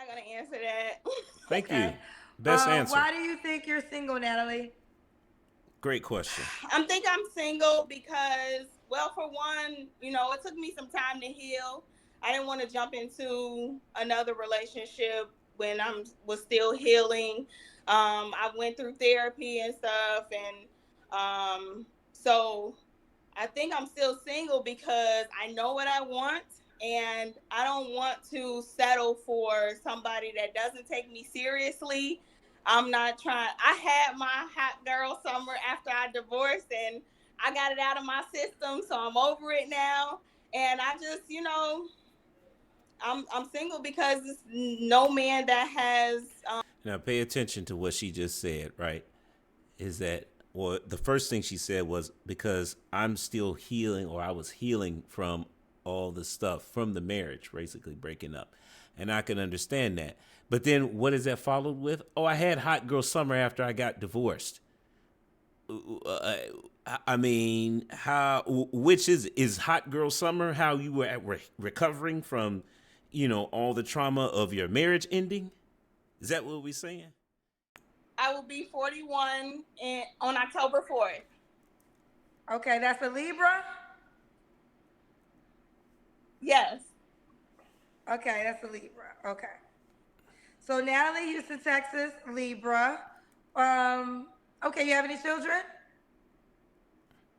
gonna answer that. Thank Okay. you. Best answer. Why do you think you're single, Natalie? Great question. I'm single because, well, for one, it took me some time to heal. I didn't want to jump into another relationship when was still healing. I went through therapy and stuff, and so I think I'm still single because I know what I want, and I don't want to settle for somebody that doesn't take me seriously. I'm not trying. I had my hot girl summer after I divorced, and I got it out of my system, so I'm over it now. And I just, I'm single because it's no man that has. Now pay attention to what she just said, right? Is that, well, the first thing she said was because I'm still healing, or I was healing from all the stuff from the marriage, basically breaking up. And I can understand that. But then what is that followed with? Oh, I had hot girl summer after I got divorced. I mean, how, which is hot girl summer, how you were recovering from, all the trauma of your marriage ending? Is that what we're saying? I will be 41 on October 4th. Okay, that's a Libra. Yes, Okay, that's a Libra. Okay. So Natalie, Houston, Texas, Libra. Okay, you have any children?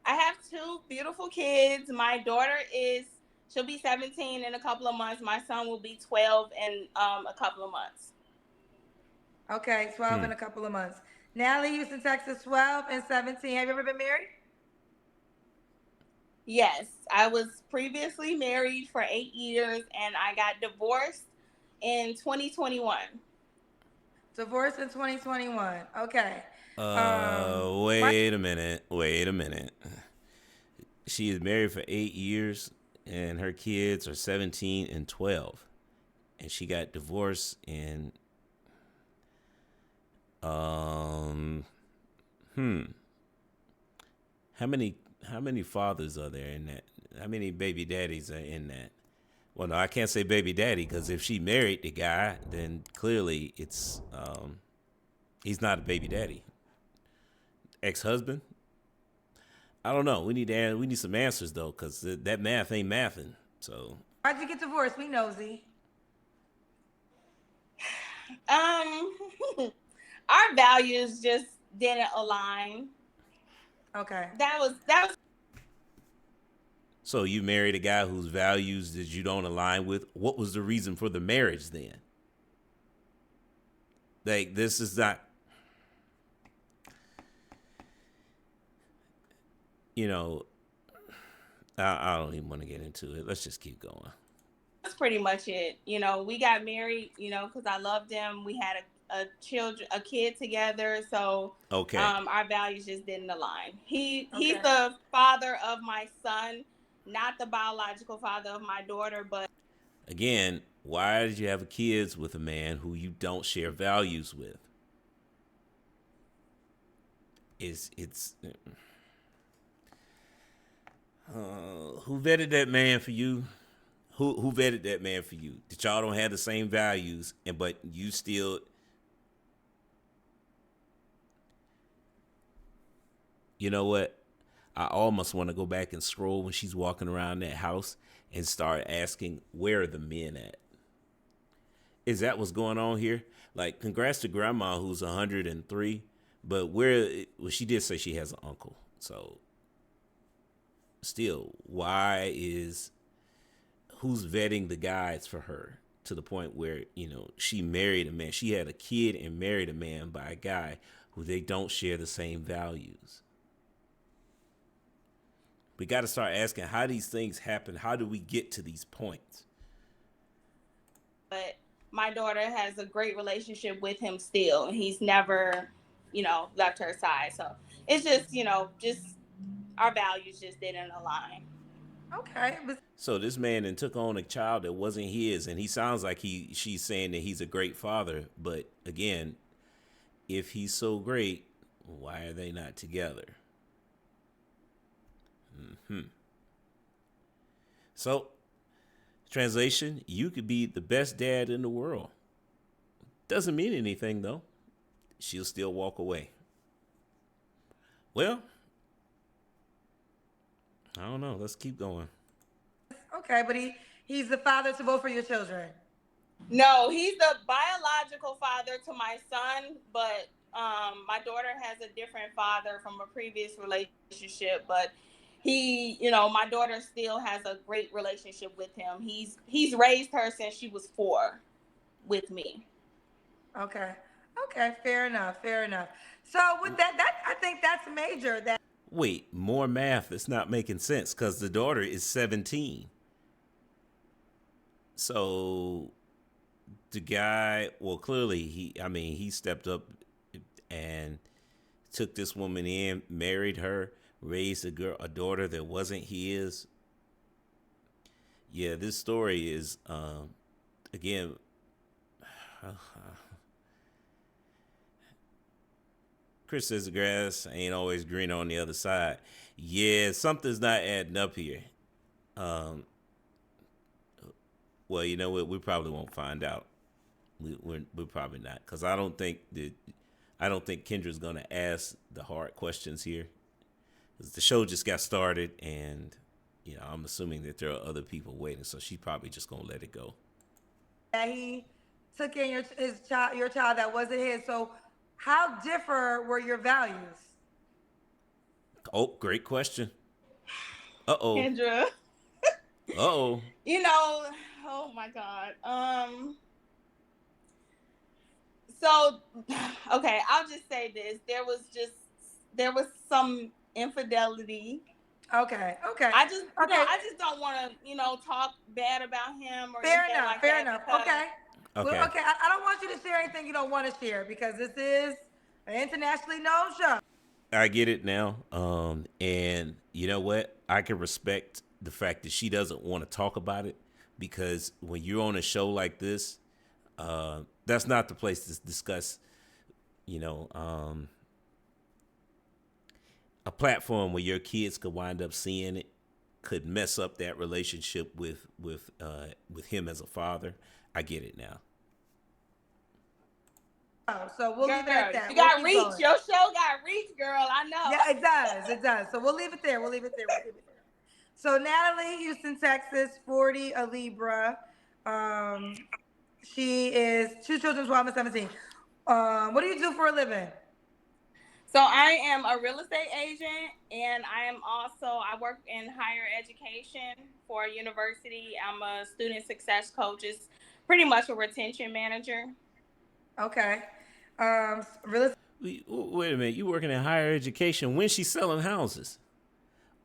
I have two beautiful kids. My daughter she'll be 17 in a couple of months. My son will be 12 in a couple of months. Okay, 12 in a couple of months. Natalie, Houston, Texas, 12 and 17. Have you ever been married? Yes, I was previously married for 8 years and I got divorced in 2021. Divorced in 2021. Okay. What? Wait a minute. Wait a minute. She is married for 8 years, and her kids are 17 and 12, and she got divorced in um how many fathers are there in that? How many baby daddies are in that? Well, no, I can't say baby daddy because if she married the guy, then clearly he's not a baby daddy. Ex-husband. I don't know. We need some answers though, because that math ain't mathing. So Why'd you get divorced? We nosy. Um, our values just didn't align. Okay. That was. so you married a guy whose values that you don't align with. What was the reason for the marriage then? Like, this is not, you know, I don't even want to get into it. Let's just keep going. That's pretty much it. We got married, because I loved him. We had a kid together, so Okay. our values just didn't align. He's Okay. the father of my son, not the biological father of my daughter, but Again, why did you have kids with a man who you don't share values with? It's who vetted that man for you? Who vetted that man for you? That y'all don't have the same values, but you still. You know what? I almost want to go back and scroll when she's walking around that house and start asking, where are the men at? Is that what's going on here? Like, congrats to grandma who's 103, but well, she did say she has an uncle. So still, who's vetting the guys for her to the point where, she married a man. She had a kid and married a man by a guy who they don't share the same values. We got to start asking how these things happen. How do we get to these points? my daughter has a great relationship with him still, and he's never, left her side. So it's just, just our values just didn't align. Okay. So this man then took on a child that wasn't his, and he sounds like she's saying that he's a great father. But again, if he's so great, why are they not together? So, translation: you could be the best dad in the world, Doesn't mean anything though. She'll still walk away. Well, I don't know. Let's keep going. Okay, but he's the father to both of your children. No, he's the biological father to my son, but my daughter has a different father from a previous relationship. But my daughter still has a great relationship with him. He's raised her since she was 4 with me. Okay. Okay, fair enough, fair enough. So with that I think that's major. That Wait, more math. It's not making sense because the daughter is 17. So the guy, well, clearly he stepped up and took this woman in, married her, raised a daughter that wasn't his. Yeah, this story is again. Chris says the grass ain't always green on the other side. Yeah, something's not adding up here. Um, well, you know what? We probably won't find out. We're probably not, because I don't think Kendra's gonna ask the hard questions here. 'Cause the show just got started, and I'm assuming that there are other people waiting, so she's probably just gonna let it go. he took in your child that wasn't his. So how differ were your values? Oh, great question. Uh oh. Kendra, Uh oh. oh my God. So, okay, I'll just say this: there was some infidelity. Okay, okay, okay. I just don't want to, talk bad about him or Fair anything enough, like fair that enough. because Okay. Well, Okay. okay, I don't want you to share anything you don't want to share because this is an internationally known show. I get it now. And you know what? I can respect the fact that she doesn't want to talk about it, because when you're on a show like this, that's not the place to discuss, you know, a platform where your kids could wind up seeing it could mess up that relationship with him as a father. I get it now. Oh, so we'll leave it at girl, that. you We'll got keep reach. going. Your show got reach, girl. I know. Yeah, it does. It does. So we'll leave it there. We'll leave it there. We'll leave it there. So Natalie, Houston, Texas, 40, a Libra. Um, she is 2 children, 12 and 17. What do you do for a living? So I am a real estate agent, and I work in higher education for a university. I'm a student success coach. It's pretty much a retention manager. Okay. Real estate. Wait a minute. You working in higher education when she's selling houses?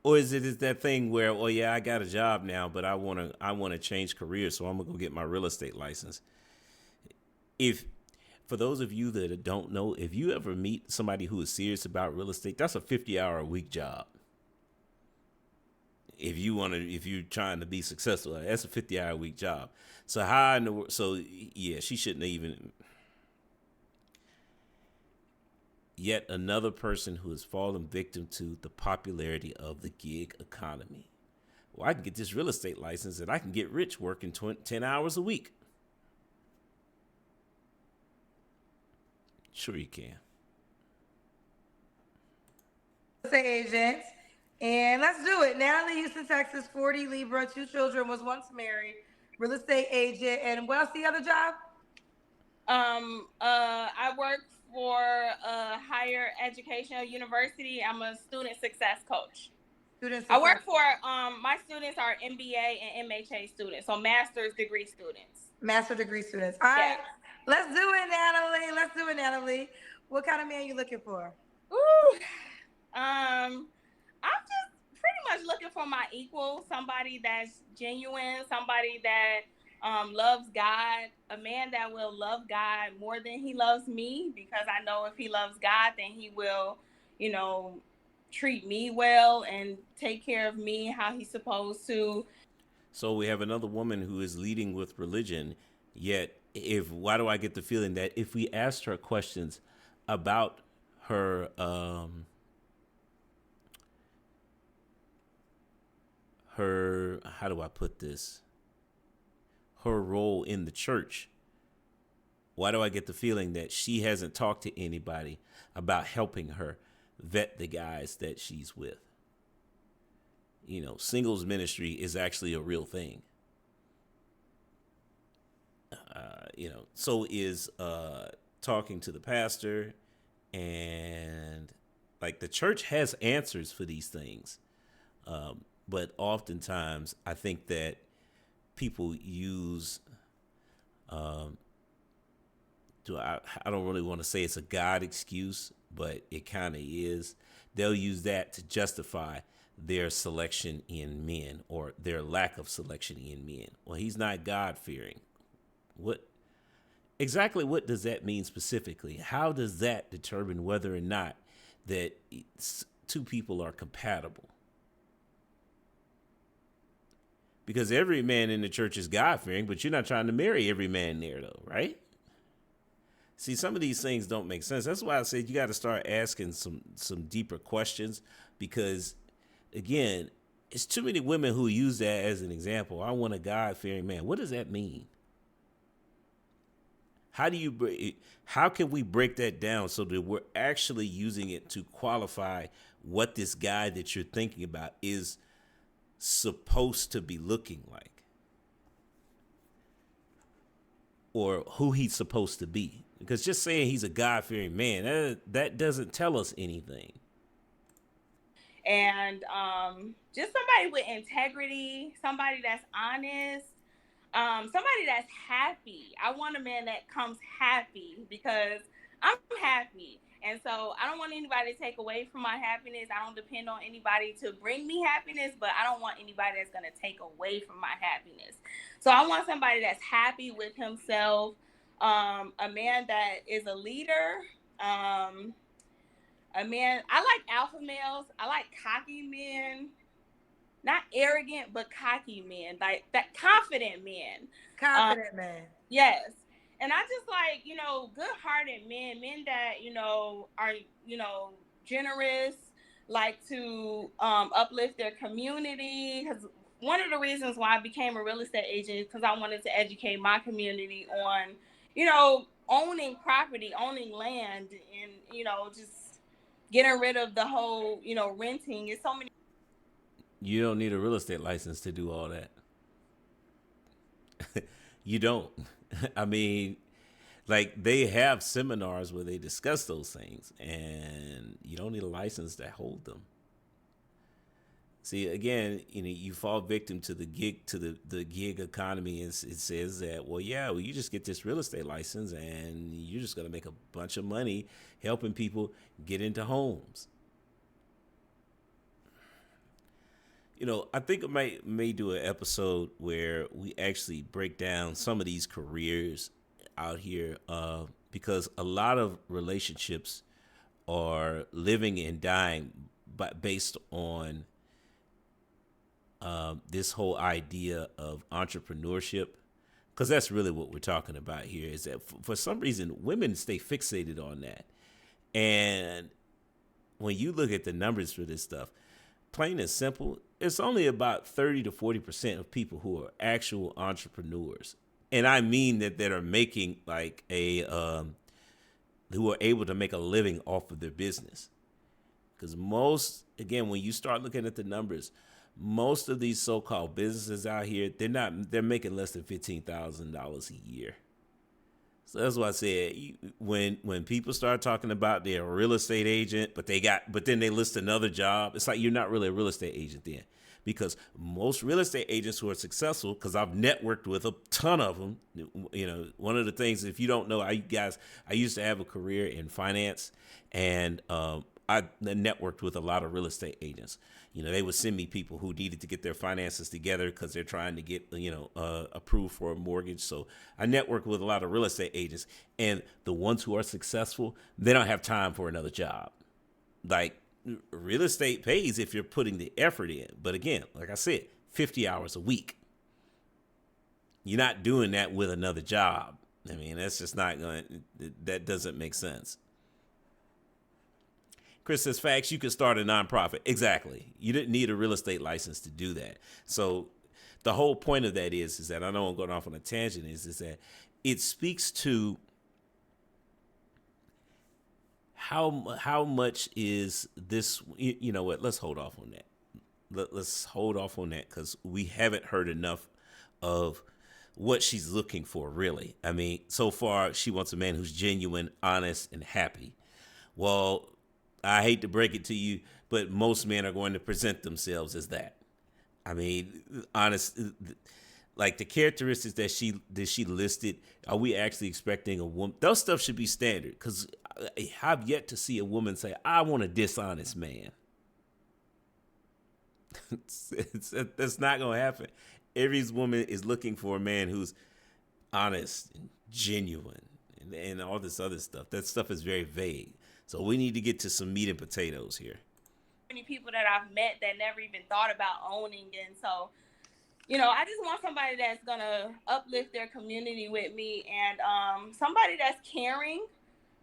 Or is that thing where, oh yeah, I got a job now, but I wanna change careers, so I'm gonna go get my real estate license. If For those of you that don't know, if you ever meet somebody who is serious about real estate, that's a 50-hour a week job. If you're trying to be successful, that's a 50-hour a week job. So so yeah, she shouldn't have even. Yet another person who has fallen victim to the popularity of the gig economy. Well, I can get this real estate license and I can get rich working 10 hours a week. Sure you can. Agent. And let's do it. Natalie, Houston, Texas, 40, Libra, 2 children, was once married, real estate agent. And what else the other job? I work for a higher educational university. I'm a student success coach. Student I success. work for my students are MBA and MHA students, so master's degree students. Master degree students. All right. Yeah. Let's do it, Natalie. Let's do it, Natalie. What kind of man you looking for? Ooh. I'm just pretty much looking for my equal, somebody that's genuine, somebody that loves God, a man that will love God more than he loves me, because I know if he loves God, then he will, you know, treat me well and take care of me how he's supposed to. So we have another woman who is leading with religion, yet why do I get the feeling that if we asked her questions about her how do I put this? Her role in the church, Why do I get the feeling that she hasn't talked to anybody about helping her vet the guys that she's with? Singles ministry is actually a real thing. So is talking to the pastor, and like the church has answers for these things. But oftentimes I think that people use, I don't really want to say it's a God excuse, but it kind of is. They'll use that to justify their selection in men or their lack of selection in men. Well, he's not God fearing. What does that mean specifically? How does that determine whether or not that two people are compatible? Because every man in the church is God fearing, but you're not trying to marry every man there, though, right? See, some of these things don't make sense. That's why I said you got to start asking some deeper questions, because, again, it's too many women who use that as an example. I want a God-fearing man. What does that mean? How can we break that down so that we're actually using it to qualify what this guy that you're thinking about is supposed to be looking like, or who he's supposed to be? Because just saying he's a God-fearing man, that doesn't tell us anything. And just somebody with integrity, somebody that's honest, somebody that's happy. I want a man that comes happy, because I'm happy. And so I don't want anybody to take away from my happiness. I don't depend on anybody to bring me happiness, but I don't want anybody that's going to take away from my happiness. So I want somebody that's happy with himself, a man that is a leader, a man. I like alpha males. I like cocky men. Not arrogant, but cocky men, like that confident men. Confident man. Yes. And I just like, good-hearted men that, are, generous, like to uplift their community. Because one of the reasons why I became a real estate agent is because I wanted to educate my community on, owning property, owning land, and, just getting rid of the whole, renting. It's so many. You don't need a real estate license to do all that. You don't. I mean, like, they have seminars where they discuss those things, and you don't need a license to hold them. See, again, you fall victim to the gig economy, and it says that, you just get this real estate license, and you're just gonna make a bunch of money helping people get into homes. I think I may do an episode where we actually break down some of these careers out here, because a lot of relationships are living and dying based on this whole idea of entrepreneurship, because that's really what we're talking about here, is that for some reason women stay fixated on that. And when you look at the numbers for this stuff, plain and simple, it's only about 30 to 40% of people who are actual entrepreneurs. And I mean that are making like who are able to make a living off of their business. Because when you start looking at the numbers, most of these so-called businesses out here, they're making less than $15,000 a year. So that's why I said, when people start talking about they're a real estate agent, but then they list another job, it's like you're not really a real estate agent then. Because most real estate agents who are successful, because I've networked with a ton of them, one of the things, if you don't know, I used to have a career in finance, and I networked with a lot of real estate agents. They would send me people who needed to get their finances together because they're trying to get, approved for a mortgage. So I network with a lot of real estate agents, and the ones who are successful, they don't have time for another job. Like, real estate pays if you're putting the effort in. But again, like I said, 50 hours a week. You're not doing that with another job. I mean, that's just not that doesn't make sense. Chris says, facts, you could start a nonprofit. Exactly. You didn't need a real estate license to do that. So the whole point of that is that, I know I'm going off on a tangent, is that it speaks to how much is this? You know what? Let's hold off on that. Let's hold off on that because we haven't heard enough of what she's looking for, really. I mean, so far, she wants a man who's genuine, honest, and happy. Well, I hate to break it to you, but most men are going to present themselves as that. I mean, honest, like the characteristics that she listed, are we actually expecting a woman? Those stuff should be standard because I have yet to see a woman say, "I want a dishonest man." That's not gonna happen. Every woman is looking for a man who's honest and genuine and all this other stuff. That stuff is very vague. So we need to get to some meat and potatoes here. Many people that I've met that never even thought about owning, and so I just want somebody that's gonna uplift their community with me, and somebody that's caring,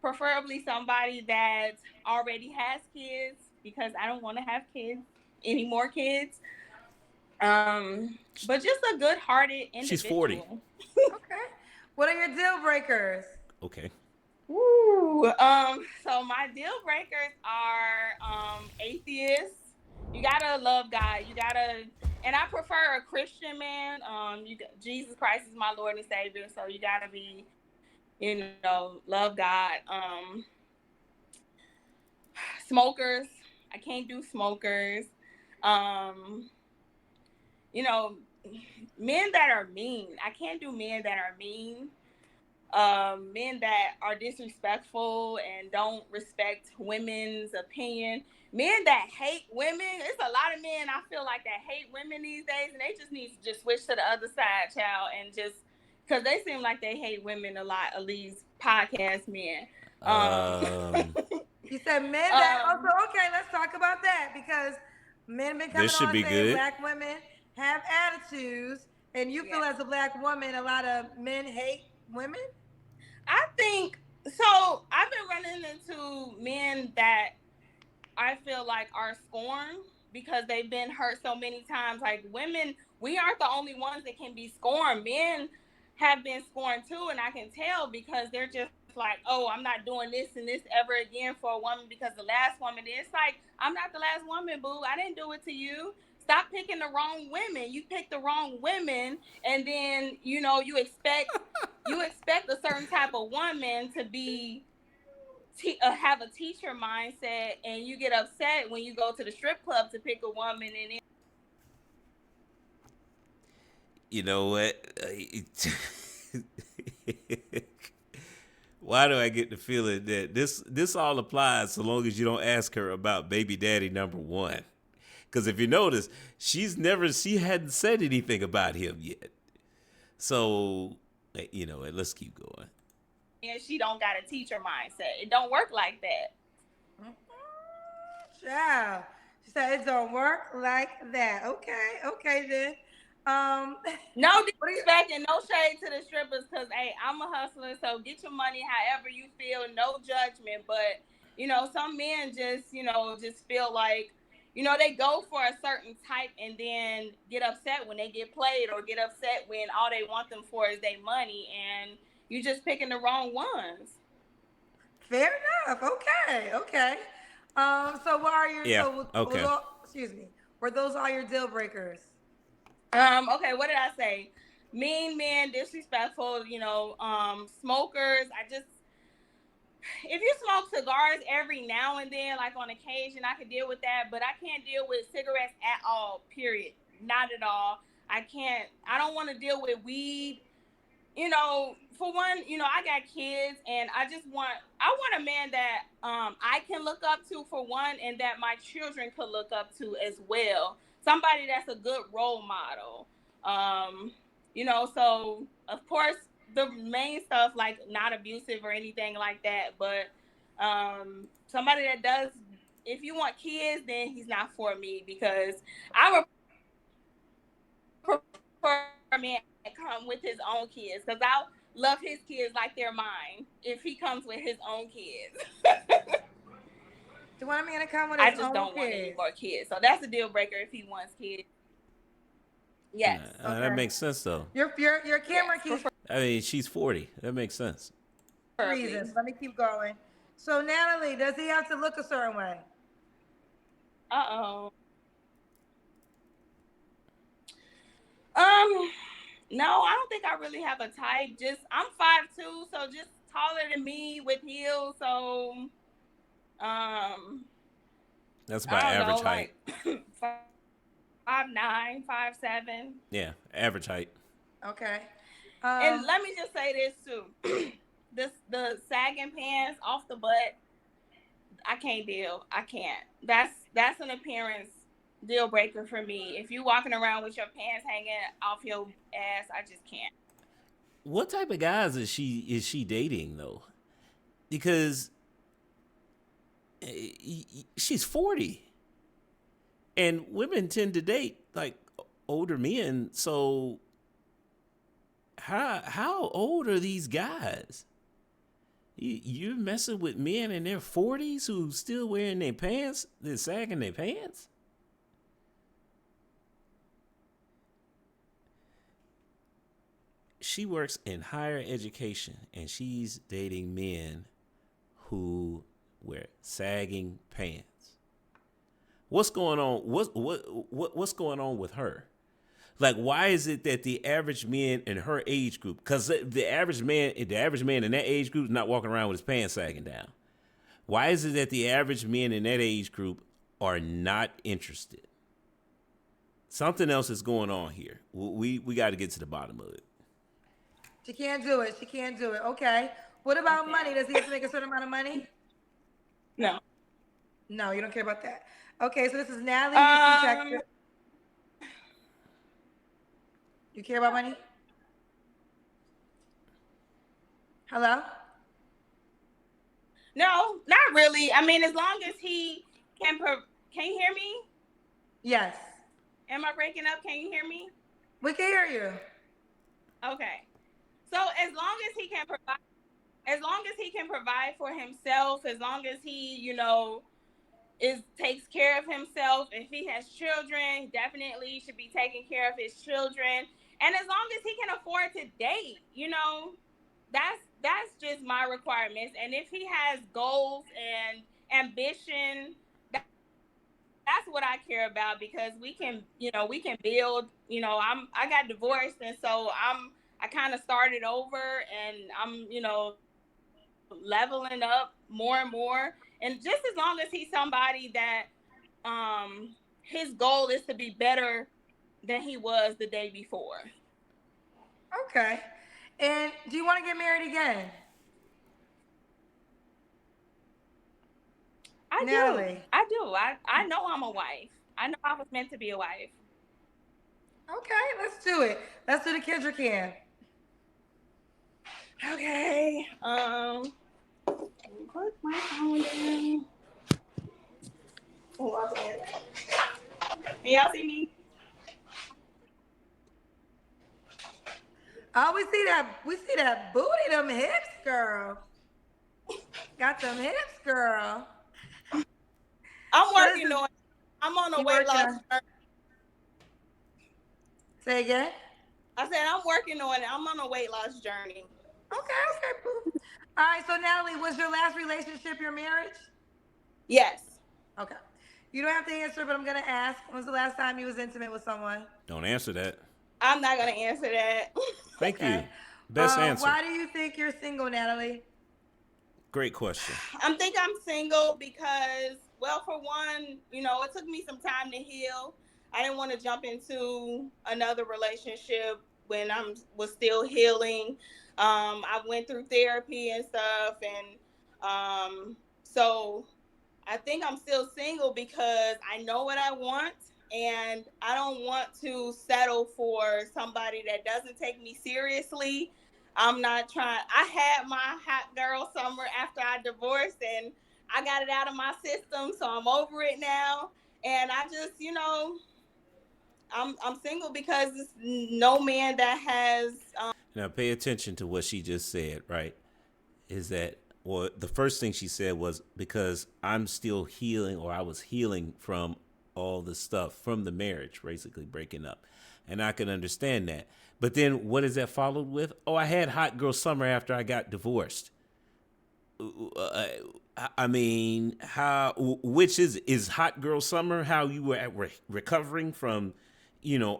preferably somebody that already has kids because I don't want to have kids, any more kids. But just a good-hearted individual. She's 40. Okay. What are your deal breakers? Okay. Woo. So my deal breakers are atheists. You gotta love God. And I prefer a Christian man. Jesus Christ is my Lord and Savior, so you gotta be, love God. Smokers. I can't do smokers. Men that are mean. I can't do men that are mean. Men that are disrespectful and don't respect women's opinion. Men that hate women. It's a lot of men I feel like that hate women these days, and they just need to just switch to the other side, child, and just because they seem like they hate women a lot. At least podcast men. You said men that also okay. Let's talk about that because men been coming on saying good. Black women have attitudes, and you feel as a Black woman, a lot of men hate women. I think so. I've been running into men that I feel like are scorned because they've been hurt so many times. Like women, we aren't the only ones that can be scorned. Men have been scorned too, and I can tell because they're just like, oh, I'm not doing this and this ever again for a woman because the last woman did. It's like, I'm not the last woman, boo. I didn't do it to you. Stop picking the wrong women. You picked the wrong women, and then you expect a certain type of woman to be have a teacher mindset, and you get upset when you go to the strip club to pick a woman, and you know what? Why do I get the feeling that this all applies so long as you don't ask her about baby daddy number one? Because if you notice, she hadn't said anything about him yet. So, let's keep going. And she don't got a teacher mindset. It don't work like that. Child. She said it don't work like that. Okay then. No disrespect and no shade to the strippers because, hey, I'm a hustler, so get your money however you feel, no judgment. But, some men just feel like, they go for a certain type and then get upset when they get played or get upset when all they want them for is their money and you just picking the wrong ones. Fair enough. Okay. So what are your okay. Excuse me. Were those all your deal breakers? Okay, what did I say? Mean men, disrespectful, smokers. If you smoke cigars every now and then, like on occasion, I could deal with that, but I can't deal with cigarettes at all, period. Not at all. I don't want to deal with weed. For one, I got kids and I want a man that I can look up to for one, and that my children could look up to as well. Somebody that's a good role model. So of course the main stuff like not abusive or anything like that, but somebody that does. If you want kids, then he's not for me because I would prefer a man that come with his own kids because I'll love his kids like they're mine if he comes with his own kids. Do you want a man to come with his own kids? I just don't want any more kids. So that's a deal breaker if he wants kids. Yes. Okay. That makes sense though. Your camera keeps. I mean, she's 40. That makes sense. Reasons. Let me keep going. So Natalie, does he have to look a certain way? Uh-oh. No, I don't think I really have a type. Just I'm 5'2", so just taller than me with heels. So That's about I don't know, average height. like 5'9", 5'7". Yeah, average height. Okay. And let me just say this too. The sagging pants off the butt, I can't deal. I can't. That's an appearance deal breaker for me. If you walking around with your pants hanging off your ass, I just can't. What type of guys is she dating though? Because she's 40, and women tend to date like older men. So how old are these guys? You're messing with men in their 40s who still wearing their pants, they're sagging their pants. She works in higher education and she's dating men who wear sagging pants. What's going on? What's going on with her? Like, why is it that the average man in her age group, because the average man in that age group is not walking around with his pants sagging down. Why is it that the average men in that age group are not interested? Something else is going on here. We got to get to the bottom of it. She can't do it. She can't do it. Okay. What about Okay. money? Does he have to make a certain amount of money? No. No, you don't care about that. Okay, so this is Natalie, Houston, Um. Texas. You care about money? Hello? No, not really. I mean, as long as he can. Can you hear me? Yes. Am I breaking up? Can you hear me? We can hear you. Okay. So as long as he can provide for himself, as long as he, is takes care of himself. If he has children, definitely should be taking care of his children. And as long as he can afford to date, that's just my requirements. And if he has goals and ambition, that's what I care about, because we can build. I got divorced, and so I kind of started over, and I'm leveling up more and more. And just as long as he's somebody that his goal is to be better than he was the day before. Okay. And do you want to get married again? I do. Natalie. I do. I know I'm a wife. I know I was meant to be a wife. Okay, let's do it. Let's do the Kendrick can. Okay. Put my phone down. Oh, okay. Can y'all see me? Oh, we see that booty, them hips, girl. Got them hips, girl. I'm So this working is on. I'm on a you weight working loss on. journey. Say again. I said I'm working on it. I'm on a weight loss journey. Okay, okay, boo. All right. So Natalie, was your last relationship your marriage? Yes. Okay. You don't have to answer, but I'm gonna ask. When was the last time you was intimate with someone? Don't answer that. I'm not gonna answer that. Thank Okay. you. Best answer. Why do you think you're single, Natalie? Great question. I'm single because, well, for one, it took me some time to heal. I didn't want to jump into another relationship when was still healing. I went through therapy and stuff, and so I think I'm still single because I know what I want, and I don't want to settle for somebody that doesn't take me seriously. I'm not trying. I had my hot girl summer after I divorced, and I got it out of my system, so I'm over it now. And I just, I'm single because it's no man that has. Now pay attention to what she just said, right? Is that, well, the first thing she said was because I'm still healing, or I was healing from all the stuff from the marriage, basically breaking up. And I can understand that. But then what is that followed with? Oh, I had hot girl summer after I got divorced. I mean, how? Which is hot girl summer? How you were recovering from,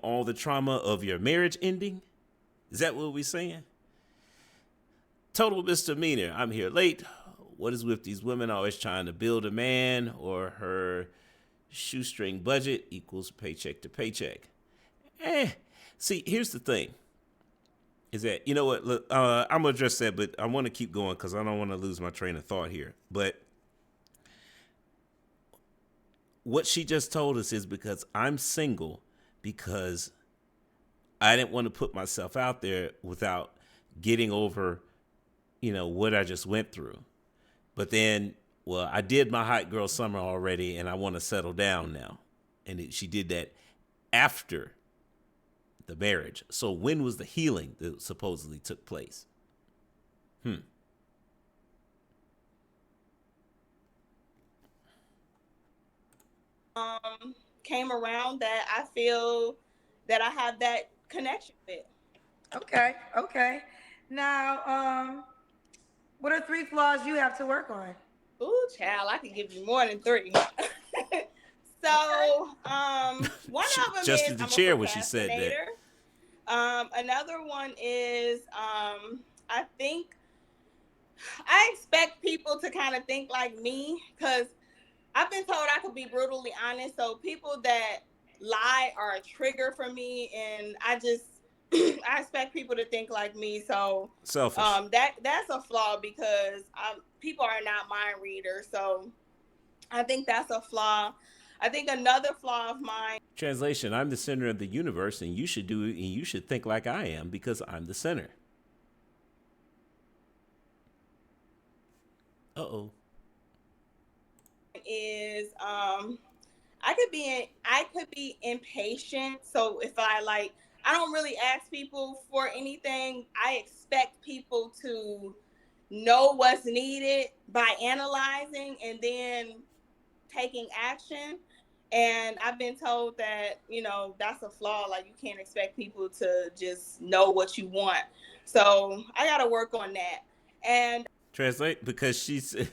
all the trauma of your marriage ending? Is that what we're saying? Total misdemeanor. I'm here late. What is with these women always trying to build a man or her shoestring budget equals paycheck to paycheck? See, here's the thing. Is that, you know what? Look, I'm going to address that, but I want to keep going because I don't want to lose my train of thought here. But what she just told us is because I'm single, because I didn't want to put myself out there without getting over, what I just went through. But then, well, I did my hot girl summer already, and I want to settle down now. And she did that after the marriage. So when was the healing that supposedly took place? Came around that I feel that I have that connection with. Okay, okay. Now, what are 3 flaws you have to work on? Ooh, child, I could give you more than three. Okay. So, one She of them is adjusted the I'm a chair when she said that. procrastinator. Another one is I think I expect people to kind of think like me because I've been told I could be brutally honest. So people that lie are a trigger for me, and I just I expect people to think like me. So Selfish. that's a flaw because people are not mind readers. So I think that's a flaw. I think another flaw of mine. Translation, I'm the center of the universe, and you should do it, and you should think like I am because I'm the center. Uh-oh. Is I could be impatient. So if I don't really ask people for anything. I expect people to know what's needed by analyzing and then taking action. And I've been told that, that's a flaw. Like you can't expect people to just know what you want. So I gotta work on that. And Translate, because she's the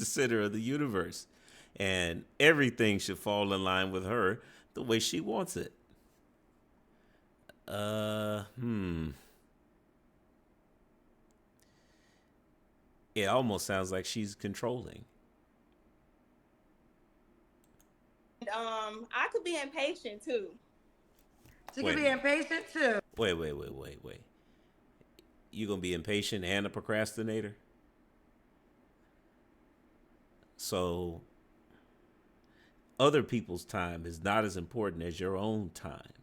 center of the universe, and everything should fall in line with her the way she wants it. Hmm. It almost sounds like she's controlling. I could be impatient too. She can Wait a be minute. impatient too. Wait. You gonna be impatient and a procrastinator? So other people's time is not as important as your own time.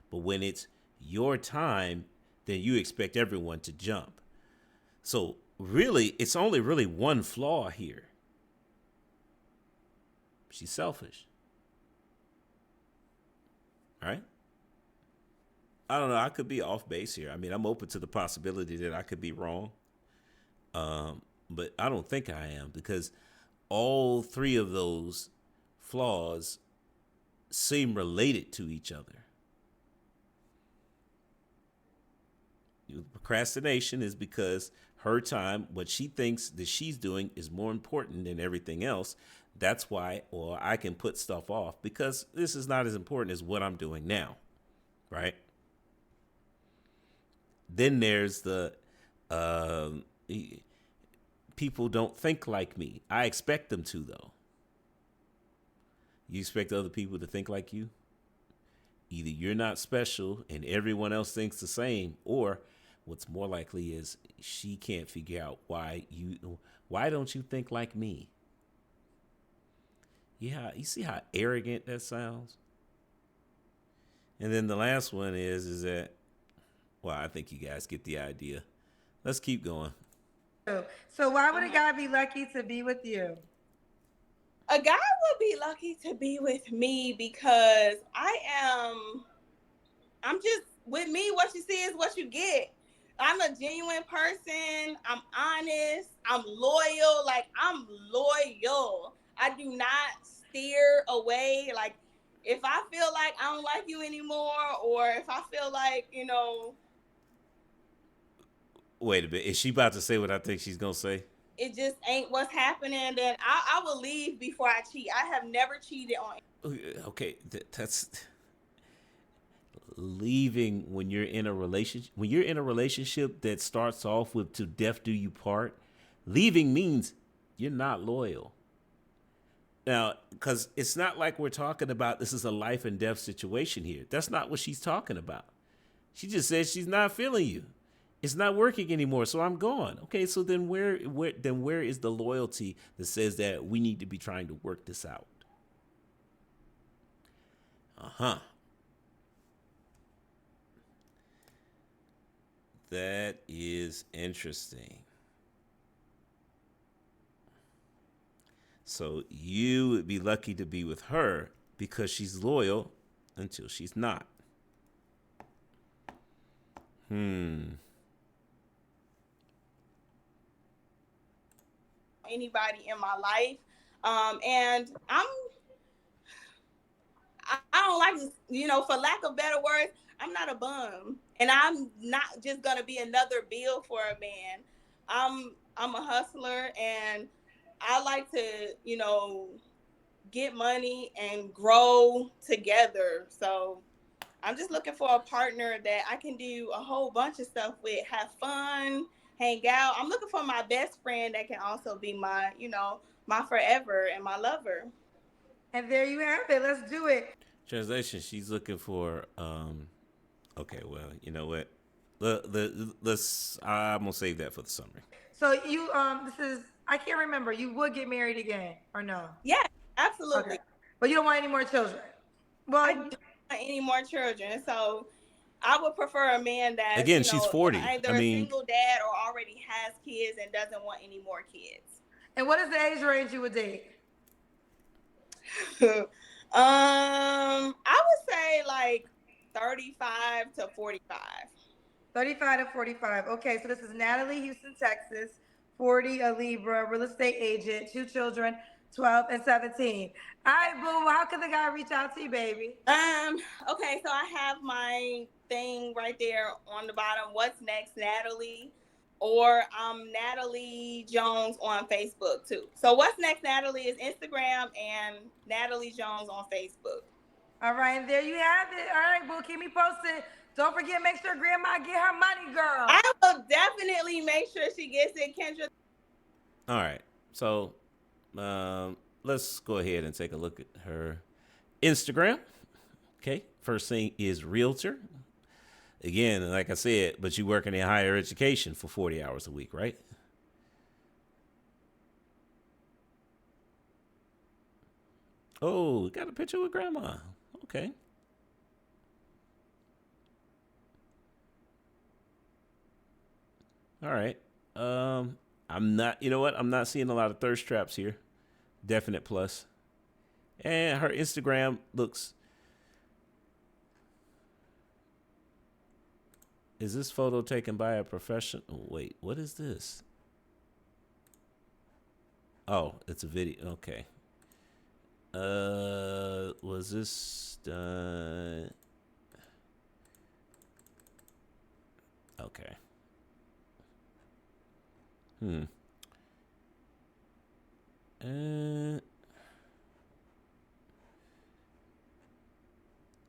But when it's your time, then you expect everyone to jump. So really, it's only really one flaw here. She's selfish. Right? I don't know. I could be off base here. I mean, I'm open to the possibility that I could be wrong. But I don't think I am because all three of those flaws seem related to each other. Procrastination is because her time, what she thinks that she's doing is more important than everything else. That's why, or I can put stuff off because this is not as important as what I'm doing now. Right? Then there's the people don't think like me. I expect them to, though. You expect other people to think like you? Either you're not special and everyone else thinks the same, or what's more likely is she can't figure out why don't you think like me? Yeah, you see how arrogant that sounds? And then the last one is that, well, I think you guys get the idea. Let's keep going. So why would a guy be lucky to be with you? A guy would be lucky to be with me because I'm just with me. What you see is what you get. I'm a genuine person. I'm honest. I'm loyal. Like I'm loyal. I do not steer away. Like if I feel like I don't like you anymore, or if I feel like Wait a bit. Is she about to say what I think she's gonna say? it just ain't what's happening, then I will leave before I cheat. I have never cheated on. Okay, that's leaving when you're in a relationship. When you're in a relationship that starts off with "to death do you part," leaving means you're not loyal. Now, because it's not like we're talking about this is a life and death situation here. That's not what she's talking about. She just says she's not feeling you. It's not working anymore, so I'm gone. Okay, so then where is the loyalty that says that we need to be trying to work this out? Uh-huh. That is interesting. So you would be lucky to be with her because she's loyal until she's not. Anybody in my life, and I don't like to, for lack of better words, I'm not a bum, and I'm not just gonna be another bill for a man. I'm a hustler, and I like to, get money and grow together. So I'm just looking for a partner that I can do a whole bunch of stuff with, have fun, hang out. I'm looking for my best friend that can also be my, my forever and my lover. And there you have it. Let's do it. Translation, she's looking for okay, well, you know what? Let's I'm gonna save that for the summary. So you this is I can't remember. You would get married again or no? Yeah, Okay. absolutely. But you don't want any more children. I Well, don't want any more children. So I would prefer a man that's, Again, she's 40. I either a mean, single dad or already has kids and doesn't want any more kids. and what is the age range you would date? I would say like 35 to 45. 35 to 45. Okay, so this is Natalie, Houston, Texas, 40, a Libra, real estate agent, two children, 12 and 17. All right, boo, how can the guy reach out to you, baby? Okay, so I have my thing right there on the bottom. What's next, Natalie? Or Natalie Jones on Facebook too. So what's next, Natalie is Instagram and Natalie Jones on Facebook. All right, and there you have it. All right, boo, keep me posted. Don't forget, make sure grandma get her money, girl. I will definitely make sure she gets it, Kendra. all right. So let's go ahead and take a look at her Instagram. Okay. First thing is realtor. Again, like I said, but you working in higher education for 40 hours a week, right? Oh, got a picture with grandma. Okay. All right. I'm not, you know what? I'm not seeing a lot of thirst traps here. Definite plus. And her Instagram looks. Is this photo taken by a professional? Wait, what is this? Oh, it's a video. Okay. Was this done? Okay. Hmm.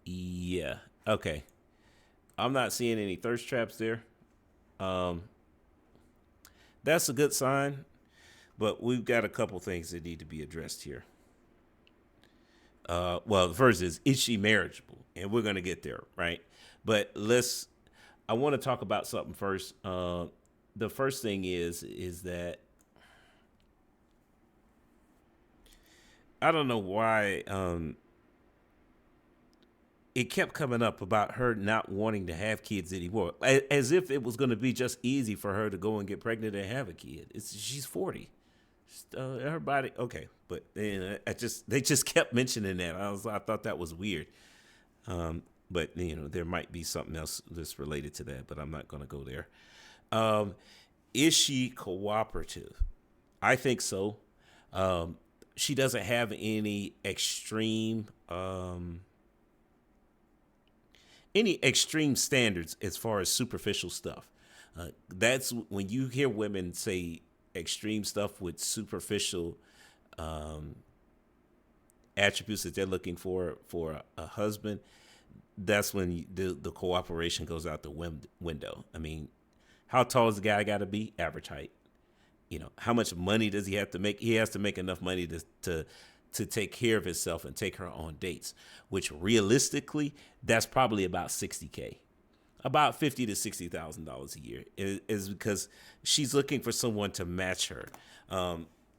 Yeah. Okay. I'm not seeing any thirst traps there. Um, that's a good sign, but we've got a couple things that need to be addressed here. Well, the first is she marriageable? And we're gonna get there, right? But I want to talk about something first. The first thing is that I don't know why it kept coming up about her not wanting to have kids anymore, as if it was going to be just easy for her to go and get pregnant and have a kid. She's 40. Everybody okay, but they just kept mentioning that. I thought that was weird. But there might be something else that's related to that, but I'm not going to go there. Is she cooperative? I think so. She doesn't have any extreme standards as far as superficial stuff. That's when you hear women say extreme stuff with superficial attributes that they're looking for a husband, that's when the cooperation goes out the window. I mean, how tall is the guy got to be? Average height. How much money does he have to make? He has to make enough money to take care of himself and take her on dates, which realistically, that's probably about $60K, about $50,000 to $60,000 a year, is because she's looking for someone to match her.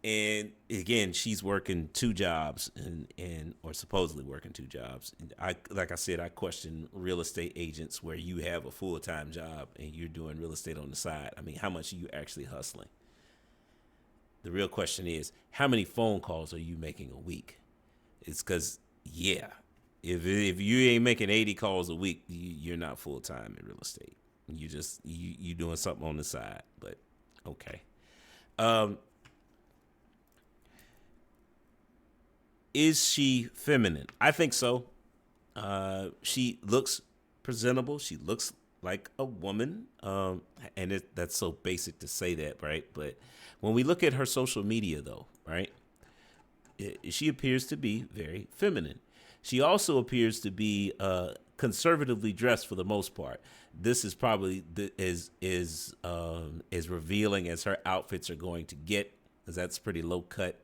And again, she's working two jobs or supposedly working two jobs. Like I said, I question real estate agents where you have a full-time job and you're doing real estate on the side. I mean, how much are you actually hustling? The real question is, how many phone calls are you making a week? It's because, yeah, if you ain't making 80 calls a week, you're not full-time in real estate. You doing something on the side, but okay. Is she feminine? I think so. She looks presentable. She looks like a woman. And that's so basic to say that, right? But when we look at her social media, though, right, she appears to be very feminine. She also appears to be conservatively dressed for the most part. This is probably as revealing as her outfits are going to get, because that's pretty low cut.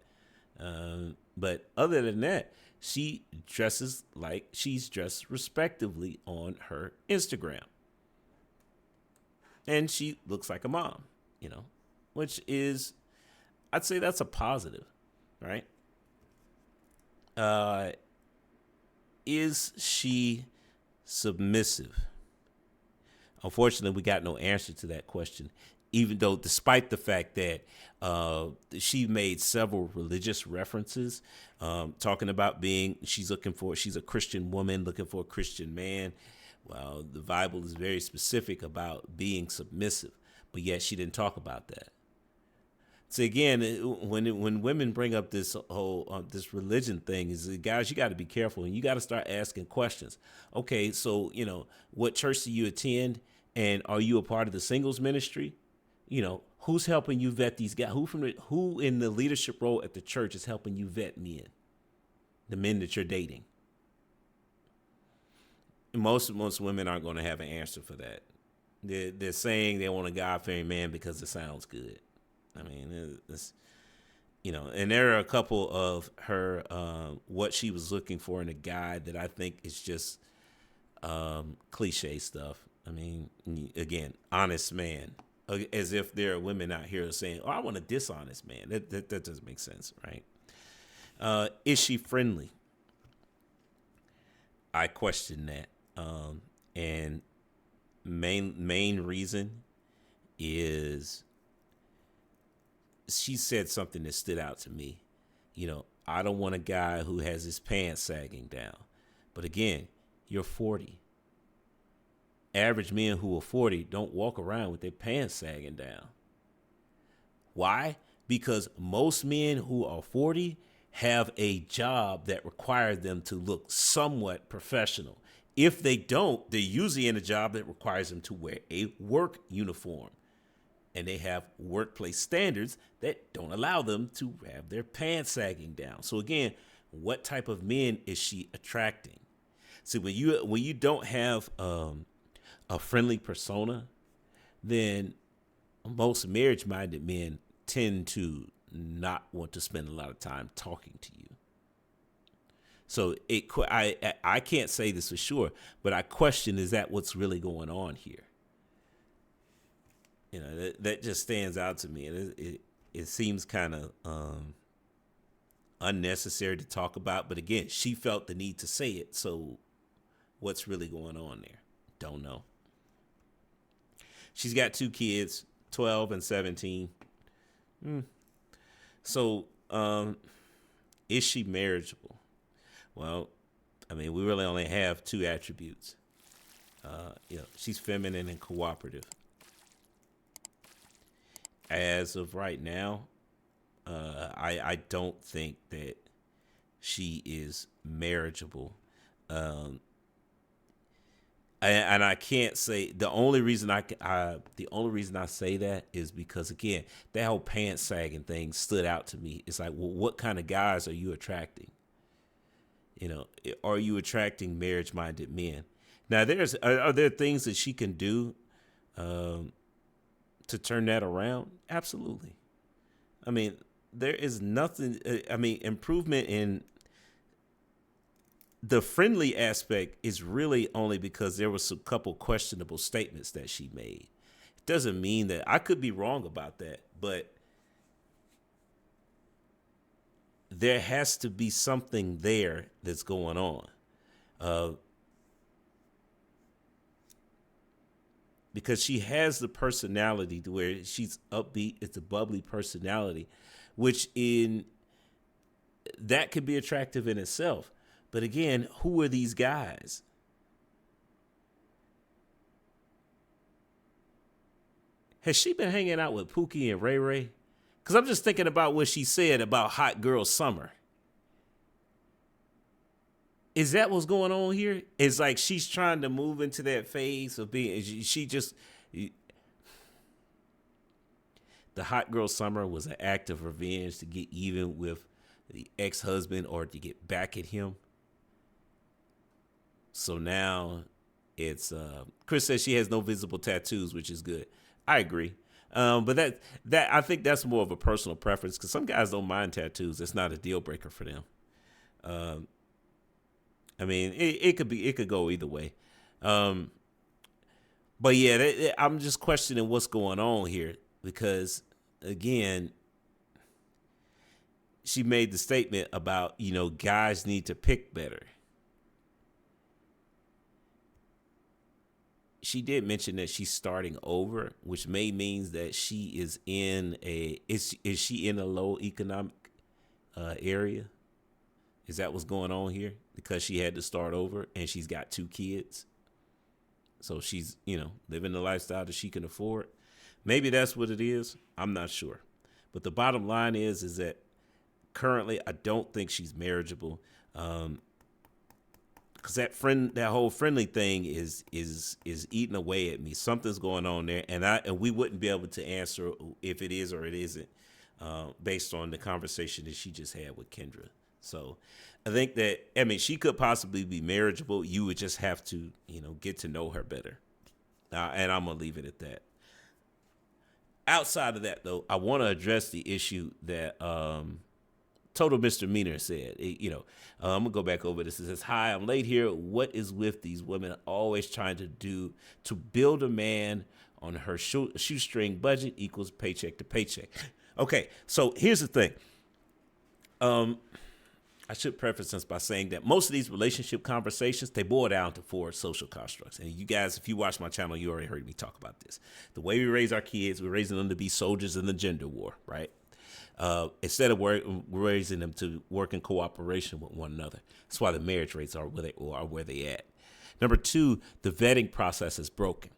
But other than that, she dresses like she's dressed respectively on her Instagram. And she looks like a mom, which is, I'd say that's a positive, right? Is she submissive? Unfortunately, we got no answer to that question, even though despite the fact that she made several religious references, talking about she's a Christian woman looking for a Christian man. Well, the Bible is very specific about being submissive, but yet she didn't talk about that. So again, when women bring up this whole this religion thing, is guys, you got to be careful and you got to start asking questions. Okay, so what church do you attend, and are you a part of the singles ministry? Who's helping you vet these guys? Who in the leadership role at the church is helping you vet men, the men that you're dating? Most women aren't going to have an answer for that. They're saying they want a God-fearing man because it sounds good. I mean, it's, and there are a couple of her what she was looking for in a guy that I think is just cliche stuff. I mean, again, honest man. As if there are women out here saying, "Oh, I want a dishonest man." That doesn't make sense, right? Is she friendly? I question that, and main reason is she said something that stood out to me. I don't want a guy who has his pants sagging down. But again, you're 40. Average men who are 40 don't walk around with their pants sagging down. Why? Because most men who are 40 have a job that requires them to look somewhat professional. If they don't, they're usually in a job that requires them to wear a work uniform. And they have workplace standards that don't allow them to have their pants sagging down. So again, what type of men is she attracting? See, when you don't have a friendly persona, then most marriage-minded men tend to not want to spend a lot of time talking to you. So I can't say this for sure, but I question, is that what's really going on here? That just stands out to me, and it seems kind of unnecessary to talk about. But again, she felt the need to say it. So what's really going on there? Don't know. She's got 2 kids, 12 and 17. So is she marriageable? Well, I mean, we really only have 2 attributes. She's feminine and cooperative. As of right now, I don't think that she is marriageable. And I can't say the only reason the only reason I say that is because again that whole pants sagging thing stood out to me. It's like, well, what kind of guys are you attracting? You know, are you attracting marriage minded men? Now, are there things that she can do to turn that around? Absolutely. I mean, there is nothing. I mean, improvement in the friendly aspect is really only because there was a couple questionable statements that she made. It doesn't mean that I could be wrong about that, but there has to be something there that's going on. Because she has the personality to where she's upbeat. It's a bubbly personality, which in that could be attractive in itself. But again, who are these guys? Has she been hanging out with Pookie and Ray Ray? Because I'm just thinking about what she said about Hot Girl Summer. Is that what's going on here? It's like she's trying to move into that phase of being, she just, the Hot Girl Summer was an act of revenge to get even with the ex-husband or to get back at him. So now it's Chris says she has no visible tattoos, which is good. I agree. But that I think that's more of a personal preference because some guys don't mind tattoos. It's not a deal breaker for them. I mean, it could go either way. But yeah, I'm just questioning what's going on here because again, she made the statement about, you know, guys need to pick better. She did mention that she's starting over, which may means that she is in is she in a low economic area? Is that what's going on here? Because she had to start over and she's got 2 kids. So she's, you know, living the lifestyle that she can afford. Maybe that's what it is. I'm not sure. But the bottom line is that currently I don't think she's marriageable. Because that whole friendly thing is eating away at me. Something's going on there, and we wouldn't be able to answer if it is or it isn't, based on the conversation that she just had with Kendra. So, I think that she could possibly be marriageable. You would just have to, you know, get to know her better, and I'm gonna leave it at that. Outside of that, though, I want to address the issue that Total Misdemeanor said. I'm gonna go back over this. It says, "Hi, I'm late here. What is with these women always trying to do to build a man on her shoestring budget equals paycheck to paycheck?" Okay, so here's the thing. I should preface this by saying that most of these relationship conversations, they boil down to 4 social constructs. And you guys, if you watch my channel, you already heard me talk about this. The way we raise our kids, we're raising them to be soldiers in the gender war, right? Instead of raising them to work in cooperation with one another. That's why the marriage rates are where they at. Number 2, the vetting process is broken.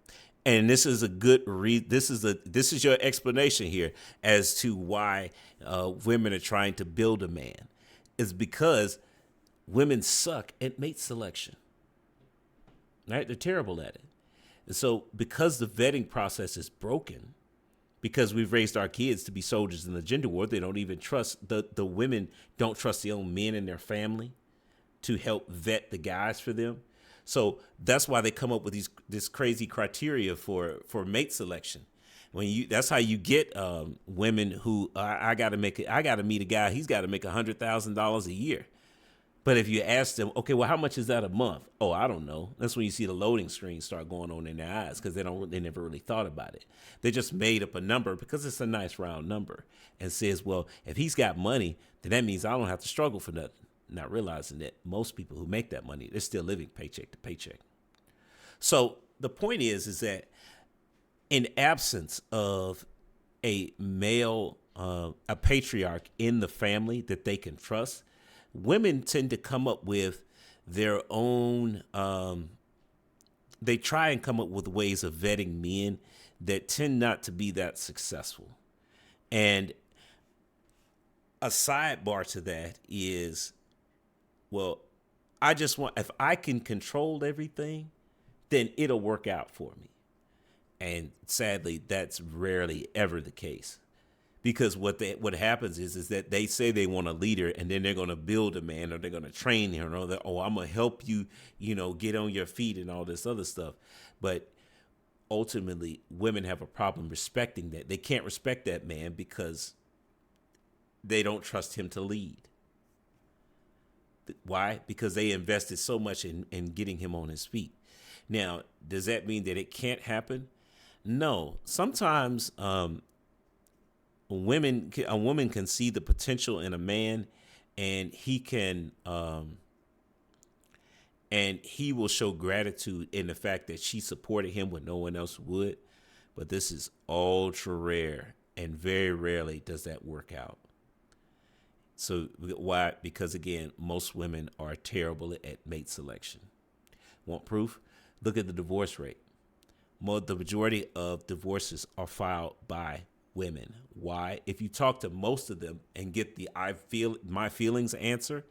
And this is a good this is your explanation here as to why women are trying to build a man. Is because women suck at mate selection. Right? They're terrible at it. And so because the vetting process is broken, because we've raised our kids to be soldiers in the gender war, they don't even trust, the women don't trust the own men in their family to help vet the guys for them. So that's why they come up with this crazy criteria for mate selection. That's how you get women who I gotta meet a guy. He's got to make $100,000 a year. But if you ask them, okay, well, how much is that a month? Oh, I don't know. That's when you see the loading screens start going on in their eyes because they never really thought about it. They just made up a number because it's a nice round number and says, well, if he's got money, then that means I don't have to struggle for nothing. Not realizing that most people who make that money, they're still living paycheck to paycheck. So the point is that in absence of a male, a patriarch in the family that they can trust, women tend to come up with their own, they try and come up with ways of vetting men that tend not to be that successful. And a sidebar to that is, well, if I can control everything, then it'll work out for me. And sadly, that's rarely ever the case. Because what happens is that they say they want a leader, and then they're going to build a man, or they're going to train him, or oh, I'm going to help you, get on your feet and all this other stuff. But ultimately, women have a problem respecting that. They can't respect that man because they don't trust him to lead. Why? Because they invested so much in getting him on his feet. Now, does that mean that it can't happen? No. Sometimes a woman can see the potential in a man, and he will show gratitude in the fact that she supported him when no one else would. But this is ultra rare, and very rarely does that work out. So why? Because again, most women are terrible at mate selection. Want proof? Look at the divorce rate. The majority of divorces are filed by women. Why? If you talk to most of them and get the my feelings answer,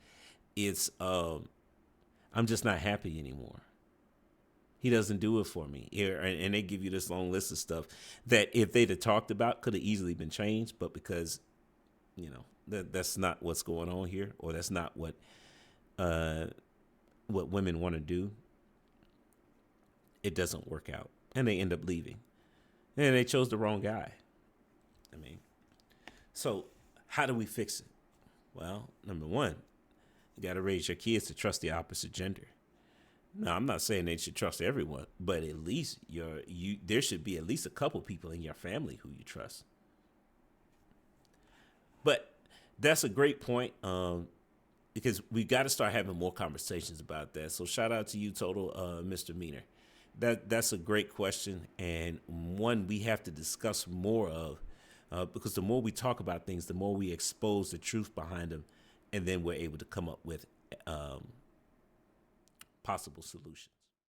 it's I'm just not happy anymore. He doesn't do it for me. And they give you this long list of stuff that if they'd have talked about could have easily been changed, but because that's not what's going on here, or that's not what women want to do, it doesn't work out, and they end up leaving, and they chose the wrong guy. So how do we fix it? Well, number one, you got to raise your kids to trust the opposite gender. Now, I'm not saying they should trust everyone, but at least there should be at least a couple people in your family who you trust. But that's a great point, because we got to start having more conversations about that. So shout out to you, Total, Mr. Meaner. That's a great question, and one we have to discuss more of, because the more we talk about things, the more we expose the truth behind them, and then we're able to come up with possible solutions.